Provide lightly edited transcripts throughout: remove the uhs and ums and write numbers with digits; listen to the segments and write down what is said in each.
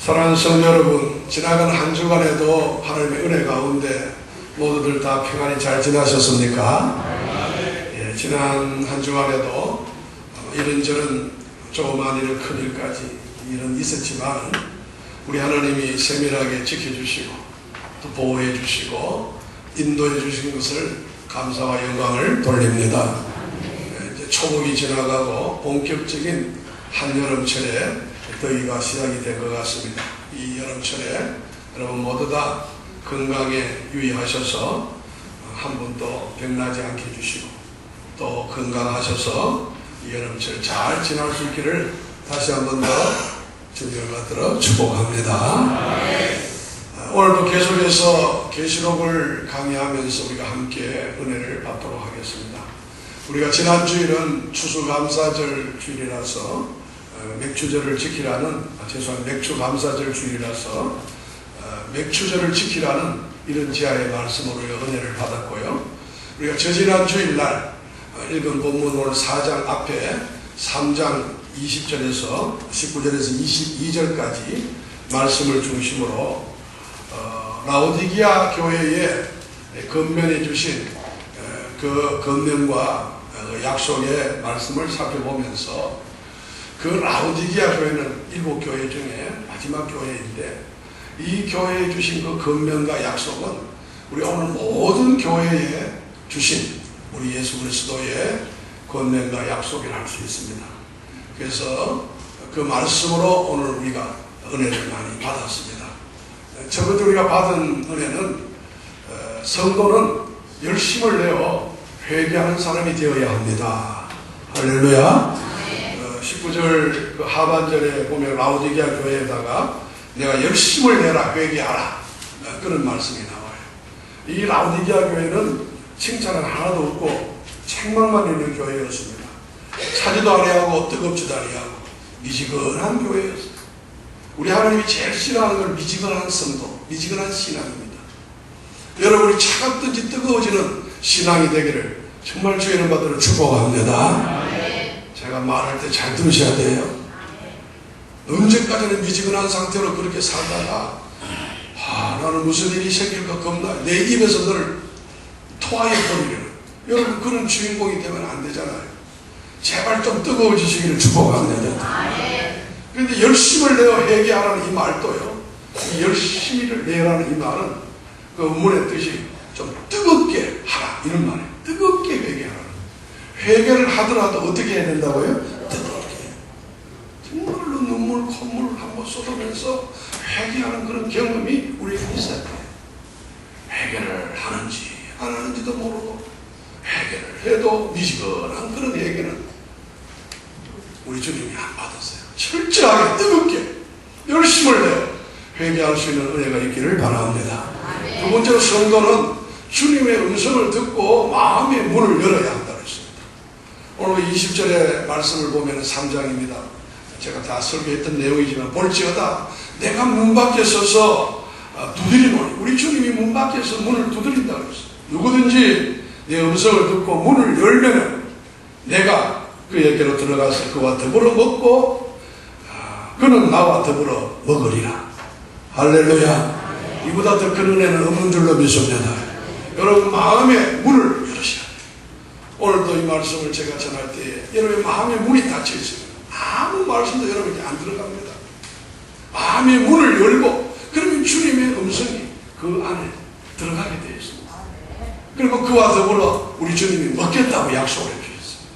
사랑하는 성도 여러분, 지나간 한 주간에도 하나님의 은혜 가운데 모두들 다 평안히 잘 지나셨습니까? 예, 지난 한 주간에도 이런저런 조그만 일, 큰 일까지 일은 있었지만 우리 하나님이 세밀하게 지켜주시고 또 보호해 주시고 인도해 주신 것을 감사와 영광을 돌립니다. 예, 이제 초복이 지나가고 본격적인 한여름철에 더위가 시작이 된 것 같습니다. 이 여름철에 여러분 모두 다 건강에 유의하셔서 한 분도 병나지 않게 해주시고 또 건강하셔서 이 여름철 잘 지날 수 있기를 다시 한 번 더 주님을 받들어 축복합니다. 오늘도 계속해서 계시록을 강의하면서 우리가 함께 은혜를 받도록 하겠습니다. 우리가 지난 주일은 추수감사절 주일이라서 맥주절을 지키라는, 맥주감사절 주일이라서 맥주절을 지키라는 이런 지하의 말씀으로 은혜를 받았고요. 우리가 저지난 주일날 읽은 본문 오늘 4장 앞에 3장 20절에서 19절에서 22절까지 말씀을 중심으로 라오디기아 교회에 건면해 주신 그 건면과 약속의 말씀을 살펴보면서 그 라오디기아 교회는 7교회 중에 마지막 교회인데 이 교회에 주신 그 건면과 약속은 우리 오늘 모든 교회에 주신 우리 예수 그리스도의 건면과 약속이라 할 수 있습니다. 그래서 그 말씀으로 오늘 우리가 은혜를 많이 받았습니다. 첫 번째 우리가 받은 은혜는 성도는 열심을 내어 회개하는 사람이 되어야 합니다. 할렐루야. 19절 그 하반절에 보면 라오디게아 교회에다가 내가 열심을 내라 회개하라 그런 말씀이 나와요. 이 라오디게아 교회는 칭찬은 하나도 없고 책망만 있는 교회였습니다. 차지도 아니하고 뜨겁지도 아니하고 미지근한 교회였어요. 우리 하나님이 제일 싫어하는 걸 미지근한 성도, 미지근한 신앙입니다. 여러분이 차갑든지 뜨거워지는 신앙이 되기를 정말 주의 이름 받들어 축복합니다. 제가 말할 때 잘 들으셔야 돼요. 언제까지는 미지근한 상태로 그렇게 살다가 나는 무슨 일이 생길까 겁나 내 입에서 늘 토하여 버리려는 여러분 그런 주인공이 되면 안 되잖아요. 제발 좀 뜨거워지시기를 축복합니다. 그런데 열심을 내어 회개하라는 이 말도요, 이 열심히를 내라는 이 말은 그 문의 뜻이 좀 뜨겁게 하라 이런 말이에요. 뜨겁게 회개하라. 회개를 하더라도 어떻게 해야 된다고요? 뜨겁게. 정말로 눈물, 콧물을 한번 쏟으면서 회개하는 그런 경험이 우리에게 있어야 돼요. 회개를 하는지 안 하는지도 모르고 회개를 해도 미지근한 그런 회개는 우리 주님이 안 받았어요. 철저하게 뜨겁게 열심을 내어 회개할 수 있는 은혜가 있기를 바랍니다. 두 번째로 성도는 주님의 음성을 듣고 마음의 문을 열어야 한다. 오늘 20절의 말씀을 보면 3장입니다. 제가 다 설교했던 내용이지만 볼지어다 내가 문 밖에 서서 두드리노니 우리 주님이 문 밖에서 문을 두드린다고 했어요. 누구든지 내 음성을 듣고 문을 열면 내가 그에게로 들어가서 그와 더불어 먹고 그는 나와 더불어 먹으리라. 할렐루야. 이보다 더 큰 은혜는 없는 줄로 믿습니다. 여러분 마음의 문을 열으셔야 돼요. 오늘도 이 말씀을 제가 전할 때 여러분의 마음의 문이 닫혀 있습니다. 아무 말씀도 여러분에게 안 들어갑니다. 마음의 문을 열고 그러면 주님의 음성이 그 안에 들어가게 되어 있습니다. 그리고 그와 더불어 우리 주님이 먹겠다고 약속을 해주셨습니다.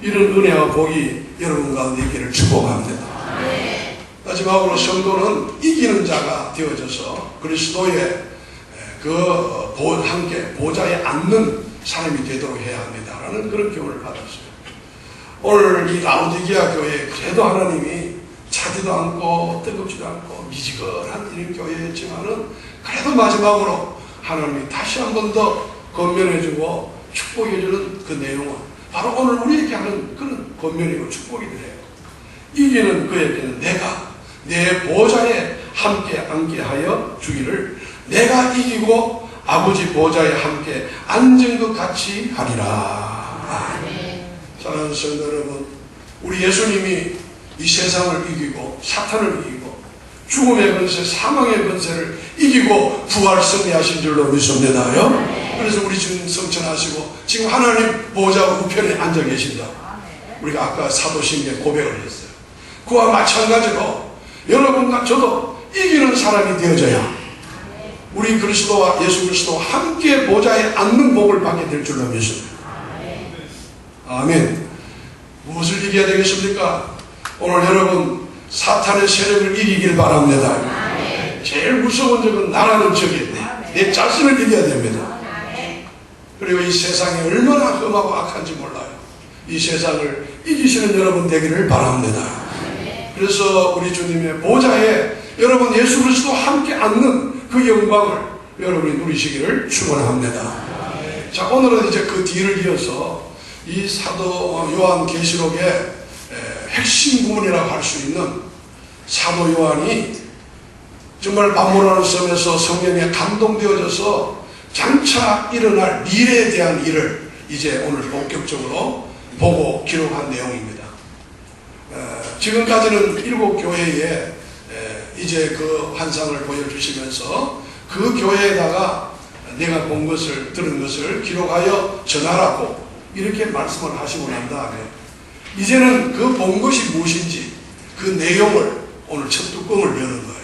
이런 은혜와 복이 여러분 가운데 있기를 축복합니다. 마지막으로 성도는 이기는 자가 되어져서 그리스도의 함께 보좌에 앉는 사람이 되도록 해야 합니다라는 그런 교훈을 받았어요. 오늘 이 라오디게아 교회 그래도 하나님이 차지도 않고 뜨겁지도 않고 미지근한 이런 교회였지만은 그래도 마지막으로 하나님이 다시 한 번 더 건면해주고 축복해주는 그 내용은 바로 오늘 우리에게 하는 그런 건면이고 축복이 돼요. 이기는 그에게는 내가 내 보좌에 함께 앉게 하여 주기를 내가 이기고 아버지 보좌에 함께 앉은 것 같이 하리라. 사랑하는 성도 여러분, 우리 예수님이 이 세상을 이기고 사탄을 이기고 죽음의 권세, 사망의 권세를 이기고 부활 승리하신 줄로 믿습니다요. 그래서 우리 주님 성천하시고 지금 하나님 보좌 우편에 앉아 계신다. 우리가 아까 사도신경에 고백을 했어요. 그와 마찬가지로 여러분과 저도 이기는 사람이 되어져야 우리 그리스도와 예수 그리스도와 함께 보좌에 앉는 복을 받게 될 줄로 믿습니다. 아멘. 무엇을 이겨야 되겠습니까? 오늘 여러분 사탄의 세력을 이기길 바랍니다. 제일 무서운 적은 나라는 적이 내 자신을 이겨야 됩니다. 그리고 이 세상이 얼마나 험하고 악한지 몰라요. 이 세상을 이기시는 여러분 되기를 바랍니다. 그래서 우리 주님의 보좌에 여러분 예수 그리스도와 함께 앉는 그 영광을 여러분이 누리시기를 축원합니다. 자, 오늘은 이제 그 뒤를 이어서 이 사도 요한계시록의 핵심 부분이라고 할 수 있는 사도 요한이 정말 밤모라는 섬에서 성령에 감동되어져서 장차 일어날 미래에 대한 일을 이제 오늘 본격적으로 보고 기록한 내용입니다. 지금까지는 7교회에 이제 그 환상을 보여주시면서 그 교회에다가 내가 본 것을 들은 것을 기록하여 전하라고 이렇게 말씀을 하시고 난 다음에 이제는 그 본 것이 무엇인지 그 내용을 오늘 첫 뚜껑을 여는 거예요.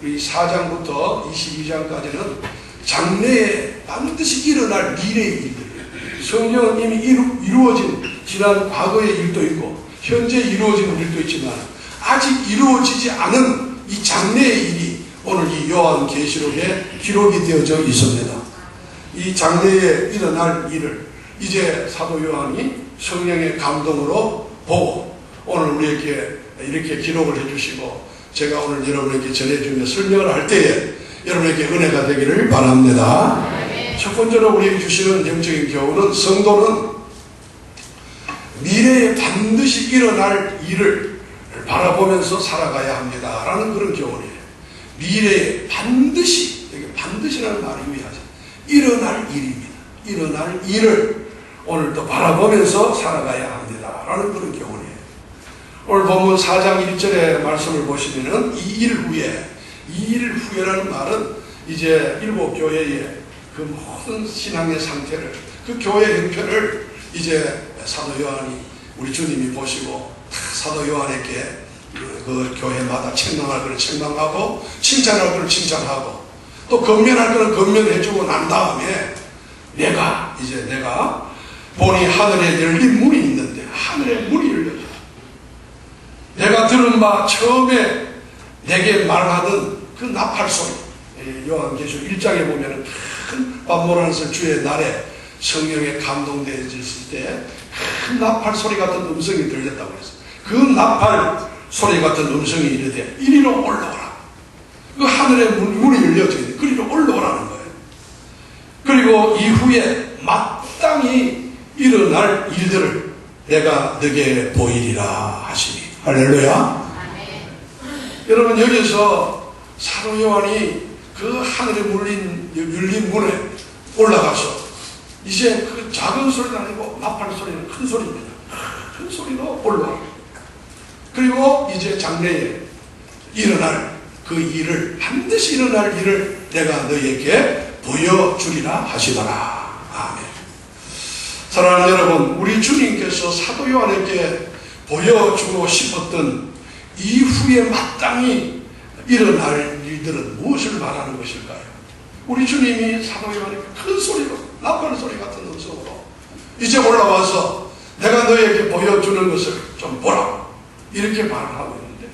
이 4장부터 22장까지는 장래에 반드시 일어날 미래의 일들이에요. 성경은 이미 이루어진 지난 과거의 일도 있고 현재 이루어지는 일도 있지만 아직 이루어지지 않은 이 장래의 일이 오늘 이 요한계시록에 기록이 되어져 있습니다. 이 장래에 일어날 일을 이제 사도 요한이 성령의 감동으로 보고 오늘 우리에게 이렇게 기록을 해주시고 제가 오늘 여러분에게 전해주며 설명을 할 때에 여러분에게 은혜가 되기를 바랍니다. 첫 번째로 우리에게 주시는 영적인 교훈은 성도는 미래에 반드시 일어날 일을 바라보면서 살아가야 합니다 라는 그런 교훈이에요. 미래에 반드시, 여기 반드시라는 말이 의미하죠. 일어날 일입니다. 일어날 일을 오늘도 바라보면서 살아가야 합니다 라는 그런 교훈이에요. 오늘 본문 4장 1절의 말씀을 보시면은 이 일 후에라는 말은 이제 7교회의 그 모든 신앙의 상태를 그 교회 형편을 이제 사도 요한이 우리 주님이 보시고 사도 요한에게 그 교회마다 책망할 것을 책망하고 칭찬할 것을 칭찬하고 또 건면할 것을 건면해주고 난 다음에 내가 보니 하늘에 열린 문이 있는데 하늘에 문이 열려져. 내가 들은 바 처음에 내게 말하던 그 나팔 소리, 요한계시록 1장에 보면 큰 밤모라는 주의 날에 성령에 감동되어졌을 때 큰 나팔 소리 같은 음성이 들렸다고 그랬어요. 그 나팔 소리 같은 음성이 이르되 이리로 올라오라. 그 하늘에 문이 열려져 있는데 그리로 올라오라는 거예요. 그리고 이후에 마땅히 일어날 일들을 내가 너게 보이리라 하시니. 할렐루야. 여러분 여기서 사도 요한이 그 하늘에 열린 문에 올라가서 이제 그 작은 소리도 아니고 나팔 소리는 큰 소리입니다. 큰 소리로 올라와. 그리고 이제 장래에 일어날 그 일을 반드시 일어날 일을 내가 너희에게 보여주리라 하시더라. 아멘. 사랑하는 여러분, 우리 주님께서 사도 요한에게 보여주고 싶었던 이후에 마땅히 일어날 일들은 무엇을 말하는 것일까요? 우리 주님이 사도 요한에게 큰 소리로 나팔 소리 같은 음성으로 이제 올라와서 내가 너에게 보여주는 것을 좀 보라 이렇게 말을 하고 있는데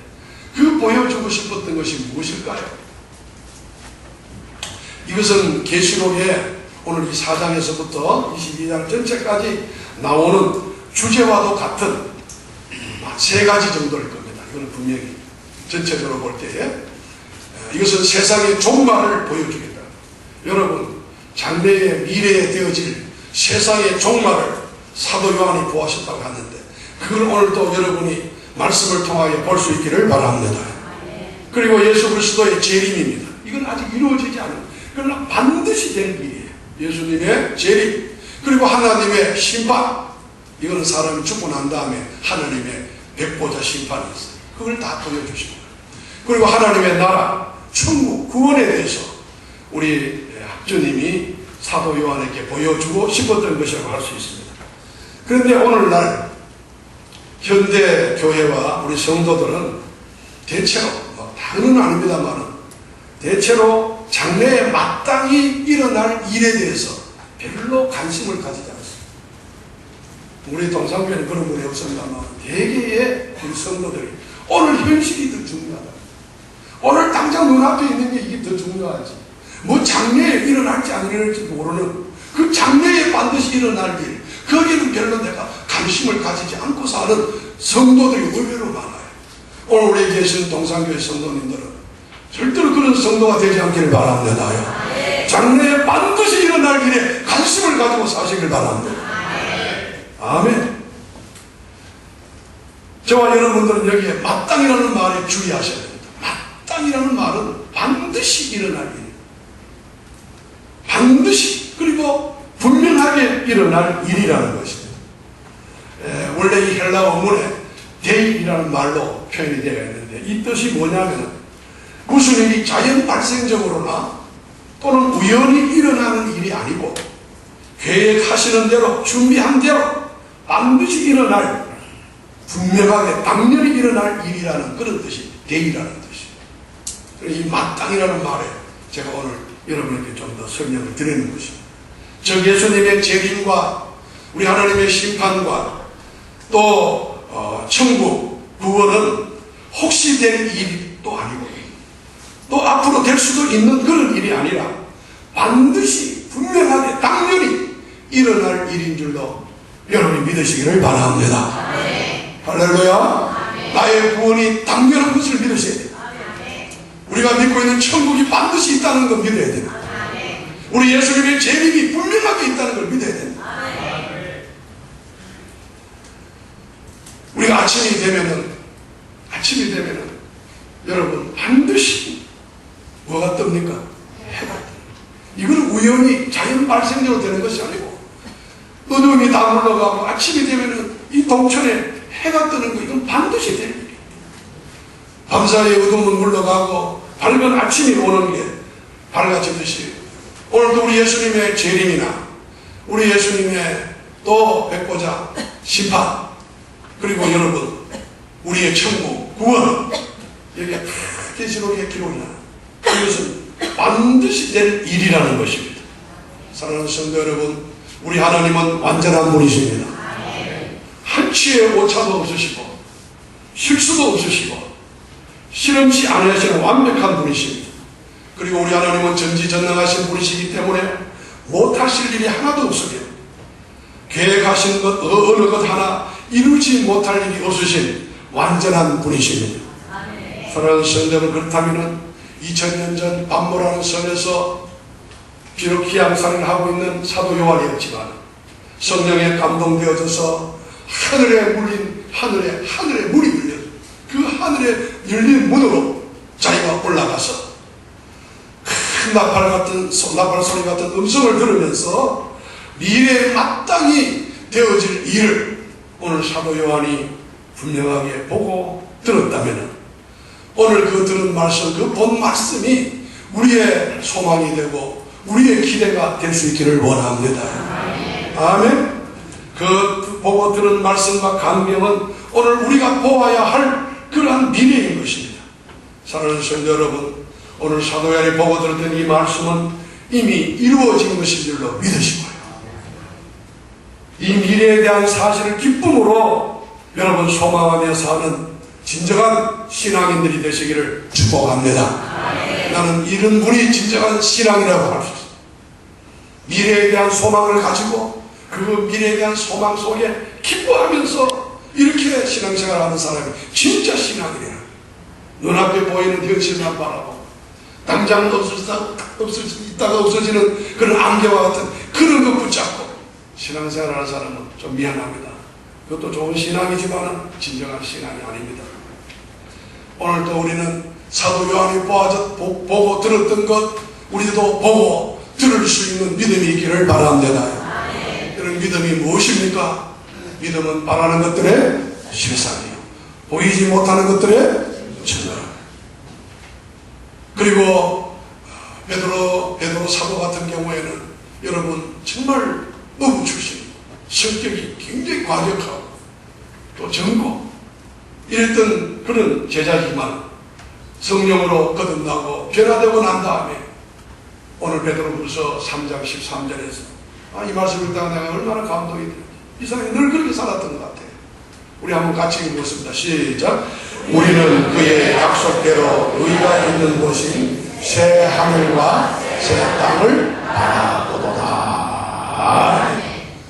그 보여주고 싶었던 것이 무엇일까요? 이것은 계시록에 오늘 이 4장에서부터 22장 전체까지 나오는 주제와도 같은 세 가지 정도일 겁니다. 이거는 분명히 전체적으로 볼 때에 이것은 세상의 종말을 보여주겠다. 여러분 장래의 미래에 되어질 세상의 종말을 사도 요한이 보았었다고 하는데 그걸 오늘도 여러분이 말씀을 통하여 볼 수 있기를 바랍니다. 그리고 예수 그리스도의 재림입니다. 이건 아직 이루어지지 않은 그러나 반드시 될 일이에요. 예수님의 재림 그리고 하나님의 심판 이거는 사람이 죽고 난 다음에 하나님의 백보자 심판이 있어요. 그걸 다 보여주시고 그리고 하나님의 나라, 천국, 구원에 대해서 우리 학주님이 사도 요한에게 보여주고 싶었던 것이라고 할 수 있습니다. 그런데 오늘날 현대 교회와 우리 성도들은 대체로, 다는 아닙니다만 대체로 장래에 마땅히 일어날 일에 대해서 별로 관심을 가지지 않습니다. 우리 동상교회는 그런 분이 없습니다만 대개의 우리 성도들이 오늘 현실이 더 중요하다. 오늘 당장 눈앞에 있는 게 이게 더 중요하지. 뭐 장래에 일어날지 안 일어날지 모르는 그 장래에 반드시 일어날 일, 거기는 별로 내가 관심을 가지지 않고 사는 성도들이 의외로 많아요. 오늘 우리 계신 동상교회 성도님들은 절대로 그런 성도가 되지 않기를 바랍니다. 장래에 반드시 일어날 일에 관심을 가지고 사시길 바랍니다. 아멘. 저와 여러분들은 여기에 마땅이라는 말에 주의하셔야 됩니다. 마땅이라는 말은 반드시 일어날 일, 반드시, 그리고 분명하게 일어날 일이라는 것입니다. 원래 이 헬라 어문에 데이라는 말로 표현이 되어 있는데 이 뜻이 뭐냐면 무슨 일이 자연 발생적으로나 또는 우연히 일어나는 일이 아니고 계획하시는 대로 준비한 대로 반드시 일어날, 분명하게 당연히 일어날 일이라는 그런 뜻이 데이라는 뜻입니다. 이 마땅이라는 말에 제가 오늘 여러분에게 좀 더 설명을 드리는 것입니다. 저 예수님의 재림과 우리 하나님의 심판과 또 천국, 구원은 혹시 될 일도 아니고 또 앞으로 될 수도 있는 그런 일이 아니라 반드시 분명하게 당연히 일어날 일인 줄로 여러분이 믿으시기를 바랍니다. 할렐루야. 나의 구원이 당연한 것을 믿으셔야 돼요. 우리가 믿고 있는 천국이 반드시 있다는 걸 믿어야 됩니다. 우리 예수님의 재림이 분명하게 있다는 걸 믿어야 됩니다. 우리가 아침이 되면은 여러분 반드시 뭐가 뜹니까? 해가 뜹니다. 이건 우연히 자연 발생적으로 되는 것이 아니고 어둠이 다 물러가고 아침이 되면은 이 동천에 해가 뜨는 거, 이건 반드시 될 일이에요. 밤사이에 어둠은 물러가고 밝은 아침이 오는 게 밝아지듯이 오늘도 우리 예수님의 재림이나 우리 예수님의 또 뵙고자 심판, 그리고 여러분 우리의 천국, 구원, 여기에 계시록의 기록이나 이것은 반드시 될 일이라는 것입니다. 사랑하는 성도 여러분, 우리 하나님은 완전한 분이십니다. 한치의 오차도 없으시고 실수도 없으시고 실험치 않으시는 완벽한 분이십니다. 그리고 우리 하나님은 전지전능하신 분이시기 때문에 못하실 일이 하나도 없으며 계획하신 것 어느 것 하나 이루지 못할 일이 없으신 완전한 분이십니다. 사랑하는 성도는 그렇다면 2000년 전 반모라는 섬에서 비록 기양사를 하고 있는 사도 요한이었지만 성령에 감동되어져서 하늘에 물이 열려 그 하늘에 열린 문으로 자기가 올라가서 큰 나팔 소리 같은 음성을 들으면서 미래에 마땅히 되어질 일을 오늘 사도 요한이 분명하게 보고 들었다면 오늘 그 들은 말씀, 그 본 말씀이 우리의 소망이 되고 우리의 기대가 될 수 있기를 원합니다. 아멘. 그 보고 들은 말씀과 강경은 오늘 우리가 보아야 할 그러한 미래인 것입니다. 사랑하는 성도 여러분, 오늘 사도 요한이 보고 들었던 이 말씀은 이미 이루어진 것인 줄로 믿으시고요. 이 미래에 대한 사실을 기쁨으로 여러분 소망하며 사는 진정한 신앙인들이 되시기를 축복합니다. 나는 이런 분이 진정한 신앙이라고 할 수 있습니다. 미래에 대한 소망을 가지고 그 미래에 대한 소망 속에 기뻐하면서 이렇게 신앙생활하는 사람이 진짜 신앙이래요. 눈앞에 보이는 현실만 바라보고 당장 있다가 없어지는 그런 안개와 같은 그런 것 붙잡고 신앙생활하는 사람은 좀 미안합니다. 그것도 좋은 신앙이지만 진정한 신앙이 아닙니다. 오늘도 우리는 사도 요한이 보고 들었던 것 우리도 보고 들을 수 있는 믿음이 있기를 바랍니다. 이런 믿음이 무엇입니까? 믿음은 바라는 것들의 실상이요 보이지 못하는 것들의 증거. 그리고 베드로 사도 같은 경우에는 여러분 정말 어부 출신, 성격이 굉장히 과격하고 또 정고 이랬던 그런 제자지만 성령으로 거듭나고 변화되고 난 다음에 오늘 베드로후서 3장 13절에서 이 말씀을 듣다가 내가 얼마나 감동이 들었지. 이 사람이 늘 그렇게 살았던 것 같아요. 우리 한번 같이 읽어보겠습니다. 시작. 우리는 그의 약속대로 의가 있는 곳인 새 하늘과 새 땅을 바라보도다.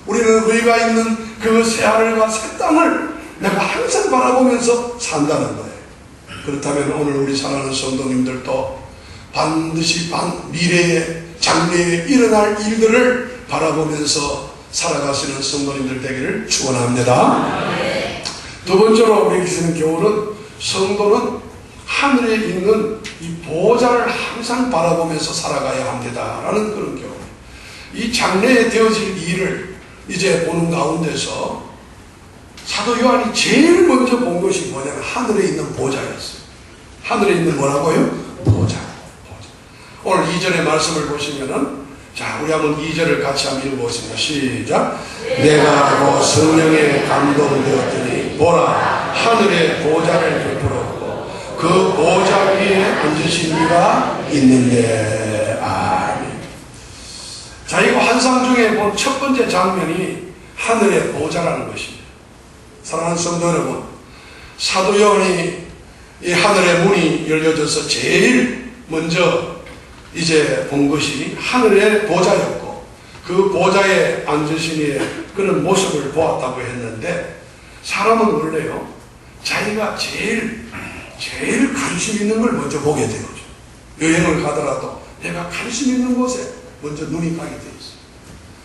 우리는 의가 있는 그 새 하늘과 새 땅을 내가 항상 바라보면서 산다는 거예요. 그렇다면 오늘 우리 사랑하는 성도님들도 반드시 미래의 장래에 일어날 일들을 바라보면서 살아가시는 성도님들 되기를 축원합니다. 두 번째로 우리 계시는 교훈은 성도는 하늘에 있는 이 보좌를 항상 바라보면서 살아가야 합니다라는 그런 교훈. 이 장래에 되어질 일을 이제 보는 가운데서 사도 요한이 제일 먼저 본 것이 뭐냐면 하늘에 있는 보좌였어요. 하늘에 있는 뭐라고요? 보좌. 오늘 2절의 말씀을 보시면은 자, 우리 한번 2절을 같이 한번 읽어보겠습니다. 시작. 내가 그 성령에 감동되었더니 보라 하늘에 보좌를 베풀었고 그 보좌 위에 앉으신 이가 있는데. 아멘. 자, 이거 환상 중에 본 첫 번째 장면이 하늘의 보좌라는 것입니다. 사랑하는 성도 여러분, 사도 요한이 이 하늘의 문이 열려져서 제일 먼저 이제 본 것이 하늘의 보좌였고 그 보좌에 앉으신 이의 그런 모습을 보았다고 했는데 사람은 원래요 자기가 제일 관심 있는 걸 먼저 보게 되죠. 여행을 가더라도 내가 관심 있는 곳에 먼저 눈이 가게 되어 있어요.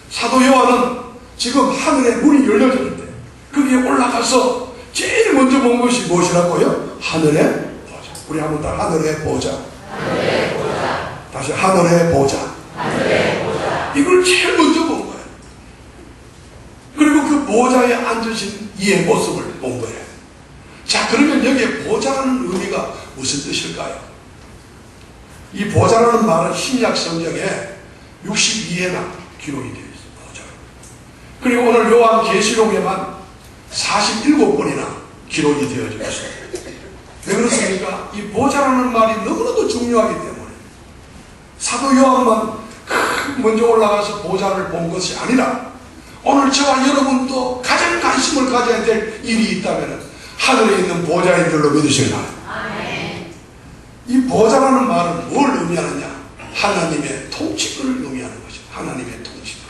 사도 요한은 지금 하늘의 문이 열려졌는데 거기에 올라가서 제일 먼저 본 것이 무엇이라고요? 하늘의 보좌. 우리 한번 다 하늘의 보좌. 하늘의 보좌. 다시 하늘의 보좌. 하늘의 보좌. 이걸 제일 먼저 본 거예요. 그리고 그 보좌에 앉으신 이의 모습을 본 거예요. 자, 그러면 여기에 보좌라는 의미가 무슨 뜻일까요? 이 보좌라는 말은 신약 성경에 62회나 기록이 되어 있어요. 보좌. 그리고 오늘 요한 계시록에만 47번이나 기록이 되어지고 있습니다. 왜 그렇습니까? 이 보좌라는 말이 너무나도 중요하기 때문에 사도 요한만 먼저 올라가서 보좌를 본 것이 아니라 오늘 저와 여러분도 가장 관심을 가져야 될 일이 있다면 하늘에 있는 보좌인 줄로 믿으실까요? 이 보좌라는 말은 뭘 의미하느냐? 하나님의 통치권을 의미하는 것이죠. 하나님의 통치권.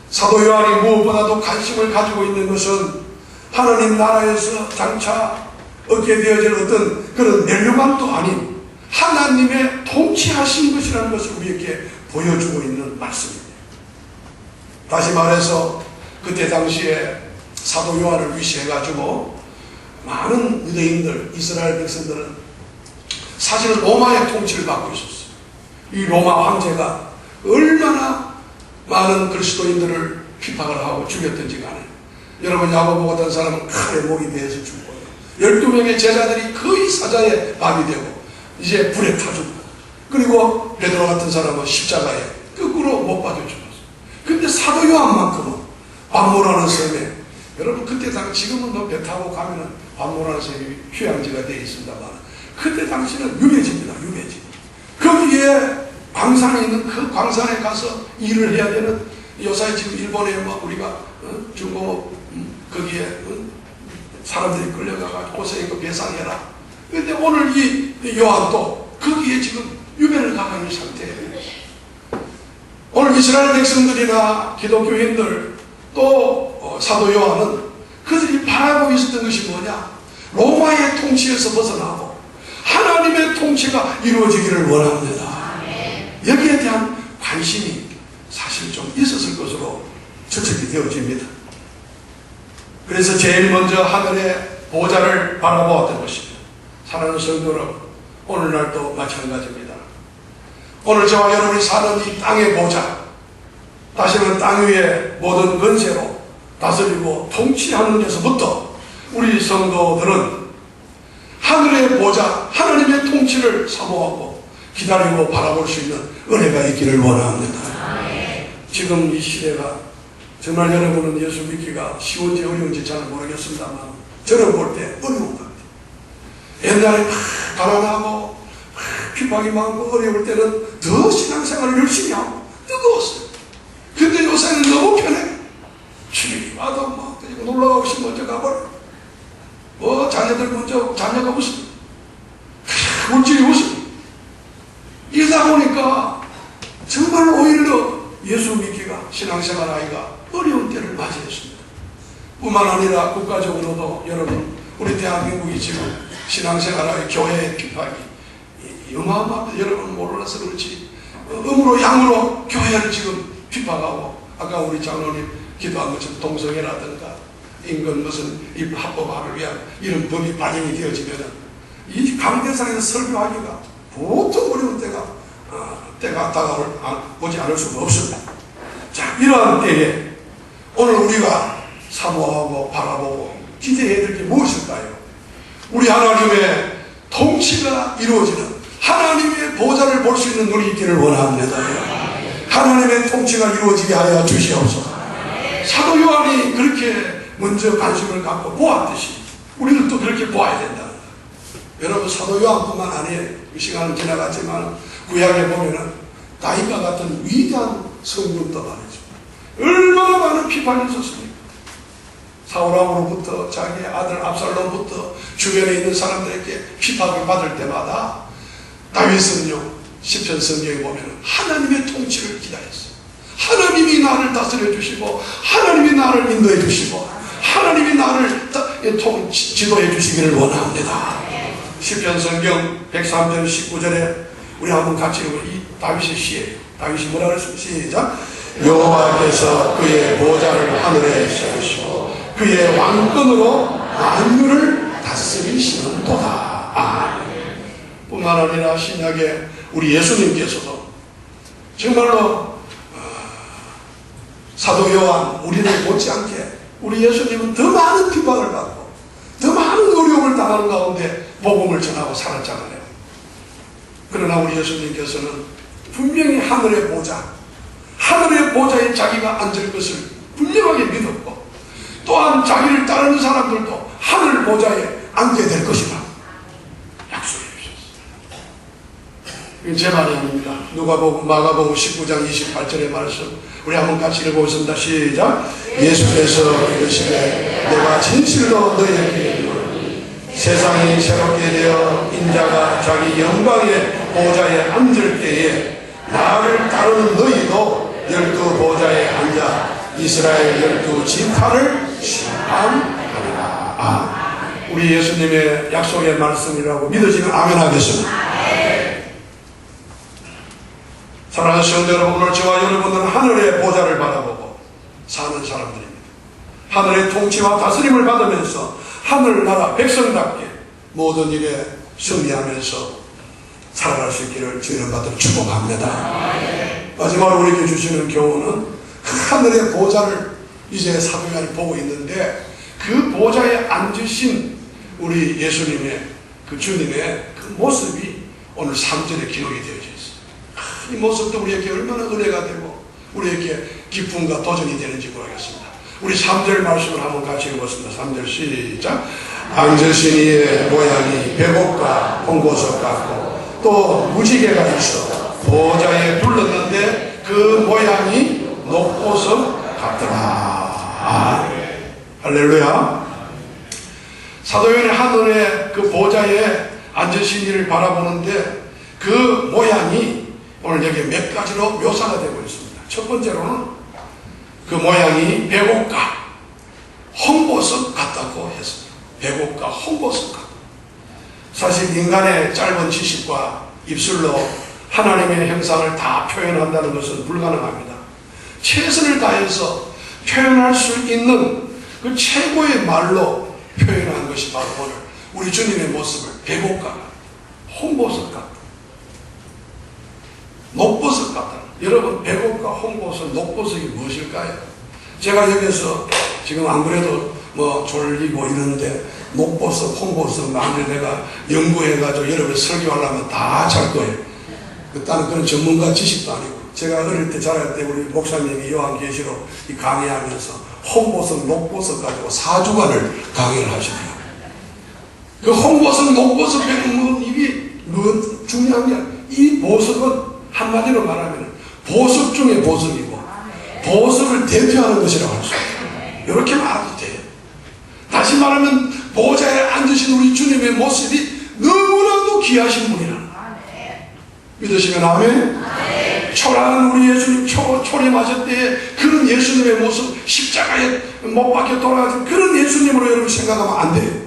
사도 요한이 무엇보다도 관심을 가지고 있는 것은 하나님 나라에서 장차 얻게 되어질 어떤 그런 멸류관도 아닌 하나님의 통치하신 것이라는 것을 우리에게 보여주고 있는 말씀입니다. 다시 말해서 그때 당시에 사도 요한을 위시해가지고 많은 유대인들, 이스라엘 백성들은 사실은 로마의 통치를 받고 있었어요. 이 로마 황제가 얼마나 많은 그리스도인들을 피박을 하고 죽였던지 간에 여러분 야고보 같은 사람은 칼에 목이 베어서 죽고 12명의 제자들이 거의 사자의 밥이 되고 이제 불에 타 죽고 그리고 베드로 같은 사람은 십자가에 거꾸로 못 박혀 죽었어요. 근데 사도 요한만큼은 반모라는 섬에 여러분 그때 당시 지금은 뭐 배 타고 가면은 반모라는 섬이 휴양지가 되어 있습니다만 그때 당시는 유배지입니다. 유배지. 거기에 광산에 있는 그 광산에 가서 일을 해야 되는 요사이 지금 일본에 뭐 우리가 중공업 거기에 사람들이 끌려가가지고 고생이고 배상해라. 그런데 오늘 이 요한도 거기에 지금 유배를 가고 있는 상태예요. 오늘 이스라엘 백성들이나 기독교인들 또 사도 요한은 그들이 바라고 있었던 것이 뭐냐? 로마의 통치에서 벗어나고 하나님의 통치가 이루어지기를 원합니다. 여기에 대한 관심이 사실 좀 있었을 것으로 추측이 되어집니다. 그래서 제일 먼저 하늘의 보좌를 바라보았던 것입니다. 사랑하는 성도 여러분, 오늘날도 마찬가지입니다. 오늘 저와 여러분이 사는 이 땅의 보좌, 다시는 땅 위에 모든 권세로 다스리고 통치하는 데서부터 우리 성도들은 하늘의 보좌, 하나님의 통치를 사모하고 기다리고 바라볼 수 있는 은혜가 있기를 원합니다. 지금 이 시대가 정말 여러분은 예수 믿기가 쉬운지 어려운지 잘 모르겠습니다만 저는 볼 때 어려운 것 같아요. 옛날에 가난하고 핍박이 많고 어려울 때는 더 신앙생활을 열심히 하고 뜨거웠어요. 근데 요새는 너무 편해. 주님이 와도 뭐 놀러가고 싶으면 먼저 가버려. 뭐 자녀들 먼저 자녀가 무슨 물질이 무슨 이러다 보니까 정말 오히려 예수 믿기가 신앙생활 하기가 어려운 때를 맞이했습니다. 뿐만 아니라 국가적으로도 여러분 우리 대한민국이 지금 신앙생활하기 교회의 핍박이 어마어마합니다. 여러분 몰라서 그렇지 음으로 양으로 교회를 지금 핍박하고 아까 우리 장로님 기도한 것처럼 동성애라든가 인권 무슨 이 합법화를 위한 이런 법이 발령이 되어지면은 이 강대상에서 설교하기가 보통 어려운 때가 다가오지 않을 수가 없습니다. 자, 이러한 때에 오늘 우리가 사모하고 바라보고 기대해야 될 게 무엇일까요? 우리 하나님의 통치가 이루어지는 하나님의 보좌를 볼 수 있는 눈이 있기를 원합니다. 하나님의 통치가 이루어지게 하여 주시옵소서. 사도 요한이 그렇게 먼저 관심을 갖고 보았듯이 우리들도 그렇게 보아야 된다. 여러분 사도 요한뿐만 아니에요. 이 시간은 지나갔지만 구약에 보면은 다윗과 같은 위대한 성군도 말이죠. 얼마나 많은 비판이 있었습니까? 사울왕으로부터 자기의 아들 압살롬부터 주변에 있는 사람들에게 비판을 받을 때마다 다윗은요 시편 성경에 보면 하나님의 통치를 기다렸어요. 하나님이 나를 다스려 주시고 하나님이 나를 인도해 주시고 하나님이 나를 지도해 주시기를 원합니다. 시편 성경 103편 19절에 우리 한번 같이 읽어보면 이 다윗의 시예요. 다윗이 뭐라 그랬습니까? 시작. 여호와께서 그의 보좌를 하늘에 세우시고 그의 왕권으로 만유를 다스리시는도다. 뿐만 아니라 신약에 우리 예수님께서도 정말로 사도 요한 우리를 못지않게 우리 예수님은 더 많은 비방을 받고 더 많은 어려움을 당하는 가운데 복음을 전하고 살았잖아요. 그러나 우리 예수님께서는 분명히 하늘의 보좌에 자기가 앉을 것을 분명하게 믿었고 또한 자기를 따르는 사람들도 하늘 보좌에 앉게 될 것이다 약속해 주셨습니다. 제 말이 아닙니다. 마가복음 19장 28절의 말씀 우리 한번 같이 읽어보겠습니다. 시작. 예수께서 이르시되 내가 진실로 너희에게 이르노니 세상이 새롭게 되어 인자가 자기 영광의 보좌에 앉을 때에 나를 따르는 너희도 12 보좌에 앉아 이스라엘 12 지파를 심판하리라. 우리 예수님의 약속의 말씀이라고 믿어지면 아멘 하겠습니다. 사랑하는 성도 여러분, 오늘 저와 여러분들은 하늘의 보좌를 바라보고 사는 사람들입니다. 하늘의 통치와 다스림을 받으면서 하늘나라 백성답게 모든 일에 승리하면서 살아갈 수 있기를 주의 받들어 축복합니다. 마지막으로 우리에게 주시는 교훈은 하늘의 보좌를 이제 사도 요한이 보고 있는데 그 보좌에 앉으신 우리 예수님의 그 주님의 그 모습이 오늘 3절에 기록이 되어져 있습니다. 이 모습도 우리에게 얼마나 은혜가 되고 우리에게 기쁨과 도전이 되는지 모르겠습니다. 우리 3절 말씀을 한번 같이 읽어보겠습니다. 3절 시작. 앉으신 이의 모양이 배곡과 홍보석 같고 또 무지개가 있어 보좌에 둘렀는데 그 모양이 녹보석 같더라. 할렐루야. 사도 요한이 하늘의 그 보좌에 앉으신 이를 바라보는데 그 모양이 오늘 여기 몇 가지로 묘사가 되고 있습니다. 첫 번째로는 그 모양이 배곡과 홍보석 같다고 했습니다. 배곡과 홍보석 같다. 사실 인간의 짧은 지식과 입술로 하나님의 형상을 다 표현한다는 것은 불가능합니다. 최선을 다해서 표현할 수 있는 그 최고의 말로 표현한 것이 바로 오늘 우리 주님의 모습을 배곡과 홍보석 같다. 녹보석 같다. 여러분 배곡과 홍보석, 녹보석이 무엇일까요? 제가 여기서 지금 안 그래도 뭐 졸리고 이러는데 녹버섯, 홍버섯, 만일 내가 연구해가지고 여러분 설교하려면 다 잘 거예요. 일단은 그런 전문가 지식도 아니고. 제가 어릴 때 자랄 때 우리 목사님이 요한계시록 강의하면서 홍버섯, 녹버섯 가지고 4주간을 강의를 하시더라고요. 그 홍버섯, 녹버섯 배우면 이게 중요한 게 아니라 이 보석은 한마디로 말하면 보석 중에 보석이고 보석을 대표하는 것이라고 할 수 있어요. 이렇게 말해도 돼요. 다시 말하면 보좌에 앉으신 우리 주님의 모습이 너무나도 귀하신 분이라는 거예요. 믿으시면 아멘? 초라한 우리 예수님 초림하실 때에 그런 예수님의 모습, 십자가에 못 박혀 돌아가신 그런 예수님으로 여러분 생각하면 안 돼요.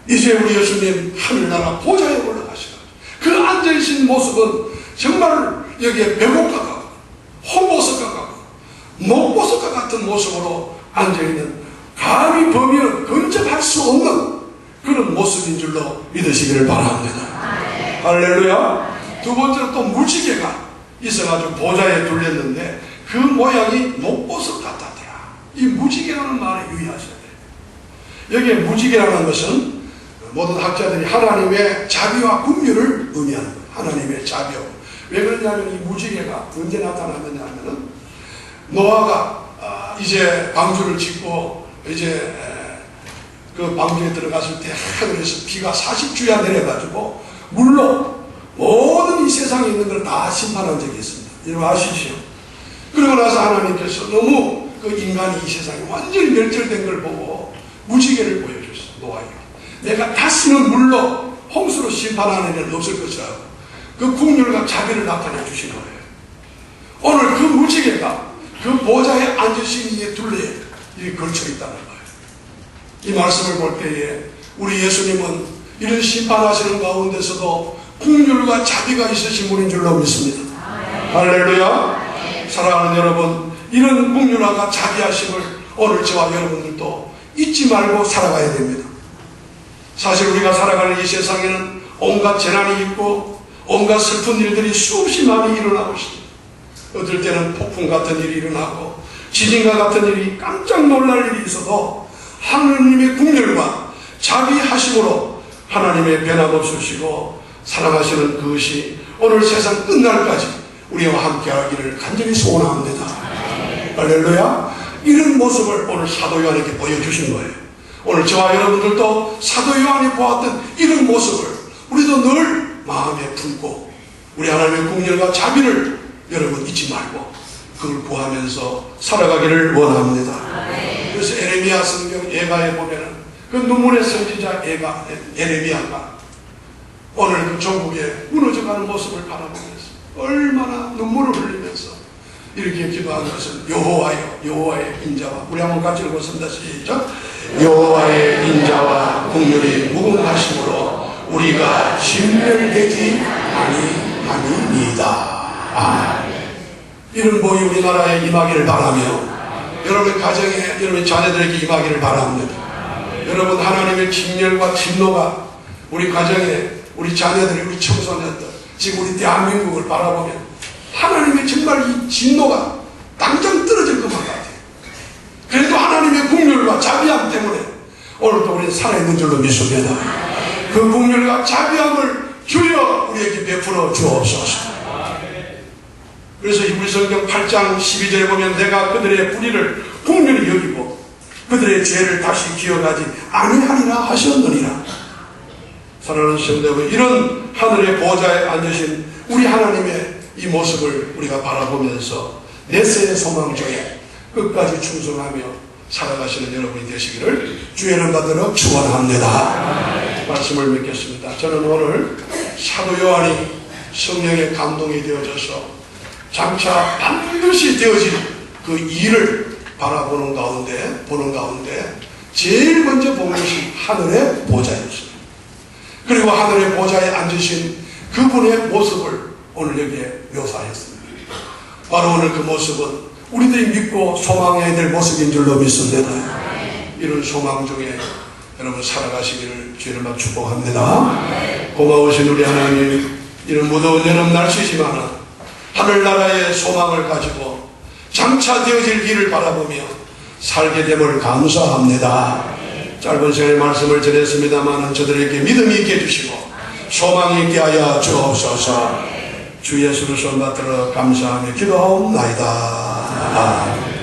이제 우리 예수님 하늘나라 보좌에 올라가시고 그 앉아있는 모습은 정말 여기에 백옥과 같고 홍보석과 같고 녹보석과 같은 모습으로 앉아있는 감히 보면 근접할 수 없는 그런 모습인 줄로 믿으시기를 바랍니다. 할렐루야. 두 번째로 또 무지개가 있어가지고 보좌에 둘렸는데 그 모양이 녹보석 같았더라. 이 무지개라는 말에 유의하셔야 돼요. 여기에 무지개라는 것은 모든 학자들이 하나님의 자비와 긍휼을 의미하는 거예요. 하나님의 자비와. 왜 그러냐면 이 무지개가 언제 나타나느냐면은 노아가 이제 방주를 짓고 이제 그 방주에 들어갔을 때 하늘에서 비가 40주야 내려가지고 물로 모든 이 세상에 있는 걸 다 심판한 적이 있습니다. 여러분 아시죠? 그러고 나서 하나님께서 너무 그 인간이 이 세상에 완전히 멸절된 걸 보고 무지개를 보여줬어요. 노아에게. 내가 다시는 물로 홍수로 심판하는 일은 없을 것이라고 그 긍휼과 자비를 나타내 주신 거예요. 오늘 그 무지개가 그 보좌에 앉으신 이의 둘레에 이렇게 걸쳐 있다는 거예요. 이 말씀을 볼 때에 우리 예수님은 이런 심판하시는 가운데서도 긍휼과 자비가 있으신 분인 줄로 믿습니다. 할렐루야. 사랑하는 여러분, 이런 긍휼과 자비하심을 오늘 저와 여러분들도 잊지 말고 살아가야 됩니다. 사실 우리가 살아가는 이 세상에는 온갖 재난이 있고 온갖 슬픈 일들이 수없이 많이 일어나고 있습니다. 어떨 때는 폭풍 같은 일이 일어나고 지진과 같은 일이 깜짝 놀랄 일이 있어도 하나님의 긍휼과 자비하심으로 하나님의 변함없으시고 사랑하시는 그것이 오늘 세상 끝날까지 우리와 함께 하기를 간절히 소원합니다. 할렐루야. 이런 모습을 오늘 사도 요한에게 보여주신 거예요. 오늘 저와 여러분들도 사도 요한이 보았던 이런 모습을 우리도 늘 마음에 품고 우리 하나님의 긍휼과 자비를 여러분 잊지 말고 그걸 구하면서 살아가기를 원합니다. 그래서 에레미야 성경 예가에 보면은 그 눈물의 선지자 에레미야가 오늘 그 전국에 무너져가는 모습을 바라보면서 얼마나 눈물을 흘리면서 이렇게 기도하는 것은 여호와여 여호와의 인자와 우리 한번 같이 읽었습니다. 시작. 여호와의 인자와 긍휼이 무궁하심으로 우리가 진멸되지 아니하니이다. 이런 복이 우리나라에 임하기를 바라며 여러분 가정에 여러분 자녀들에게 임하기를 바랍니다. 여러분 하나님의 진멸과 진노가 우리 가정에 우리 자녀들이 우리 청소년들 지금 우리 대한민국을 바라보면 하나님의 정말 이 진노가 당장 떨어질 것만 같아요. 그래도 하나님의 긍휼과 자비함 때문에 오늘도 우리는 살아있는 줄로 믿습니다. 그 긍휼과 자비함을 주여 우리에게 베풀어 주옵소서. 그래서 우리 성경 8장 12절에 보면 내가 그들의 불의를 긍휼히 여기고 그들의 죄를 다시 기억하지 아니하리라 하셨느니라. 사랑하는 성도 여러분, 이런 하늘의 보좌에 앉으신 우리 하나님의 이 모습을 우리가 바라보면서 내세의 소망 중에 끝까지 충성하며 살아가시는 여러분이 되시기를 주의 이름 받들어 축원합니다. 말씀을 맺겠습니다. 저는 오늘 사도 요한이 성령의 감동이 되어져서 장차 반드시 되어질 그 일을 바라보는 가운데 제일 먼저 본 것이 하늘의 보좌였습니다. 그리고 하늘의 보좌에 앉으신 그분의 모습을 오늘 여기에 묘사했습니다. 바로 오늘 그 모습은 우리들이 믿고 소망해야 될 모습인 줄로 믿습니다. 이런 소망 중에 여러분 살아가시기를 주님을 축복합니다. 고마우신 우리 하나님, 이런 무더운 여름 날씨지만 하늘나라의 소망을 가지고 장차 되어질 길을 바라보며 살게 됨을 감사합니다. 짧은 시간에 말씀을 전했습니다만 저들에게 믿음이 있게 해주시고 소망이 있게 하여 주옵소서. 주 예수를 손받들어 감사하며 기도하옵나이다.